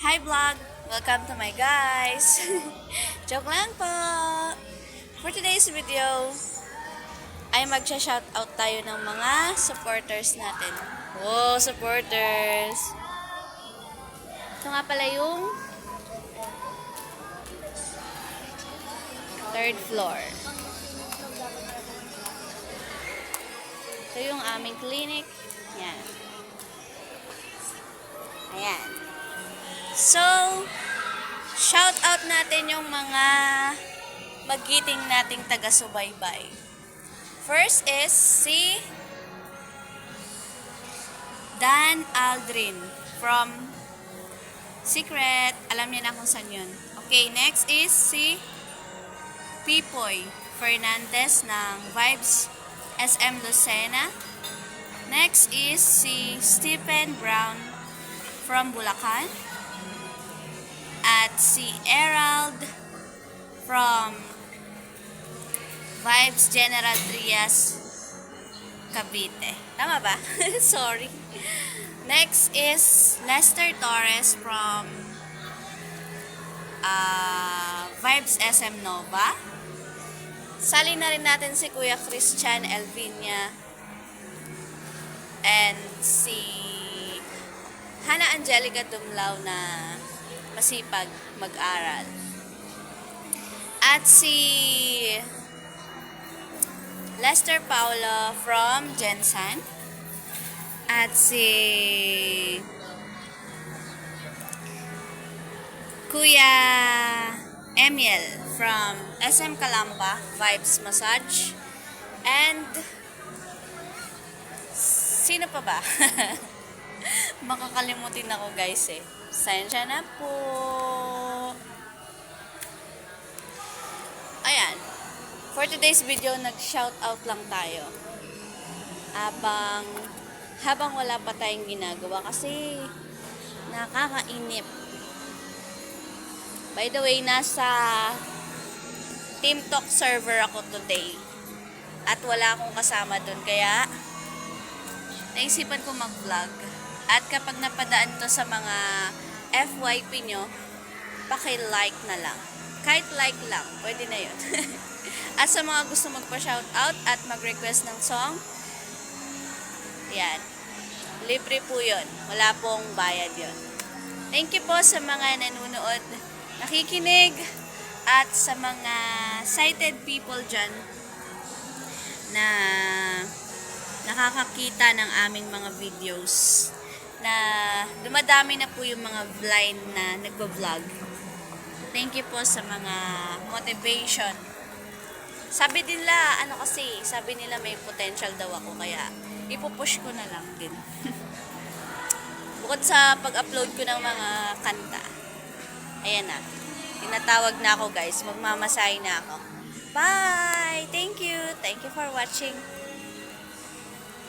Hi vlog! Welcome to my guys! Joke lang po! For today's video, ay magsha-shoutout tayo ng mga supporters natin. Wow, supporters! Ito nga pala yung third floor. Ito yung aming clinic. Yan. Ayan. So, shout out natin yung mga magiting nating taga-subaybay. First is si Dan Aldrin from Secret. Alam niya na kung saan yun. Okay, next is si Pipoy Fernandez ng Vibes SM Lucena. Next is si Stephen Brown from Bulacan. At si Herald from Vibes General Trias, Cavite. Tama ba? Sorry. Next is Lester Torres from Vibes SM Nova. Sali na rin natin si Kuya Christian Elvinia and si Hana Angelica Dumlao na masipag mag-aral. At si Lester Paulo from Gensan. At si Kuya Emil from SM Calamba Vibes Massage. And sino pa ba? Makakalimutin ako guys eh. Sensya na po. Ayan. For today's video, nag-shoutout lang tayo. Habang wala pa tayong ginagawa kasi nakakainip. By the way, nasa Team Talk server ako today. At wala akong kasama dun. Kaya, naisipan ko mag-vlog. At kapag napadaan to sa mga FYP nyo, paki-like na lang. Kahit like lang, pwede na yun. At sa mga gusto magpa-shoutout at mag-request ng song, yan. Libre po yun. Wala pong bayad yun. Thank you po sa mga nanonood, nakikinig, at sa mga sighted people dyan na nakakakita ng aming mga videos na dumadami na po yung mga blind na nagbo-vlog. Thank you po sa mga motivation. Sabi nila, sabi nila may potential daw ako, kaya ipupush ko na lang din. Bukod sa pag-upload ko ng mga kanta, ayan na, tinatawag na ako guys, magmamasahe na ako. Bye! Thank you for watching.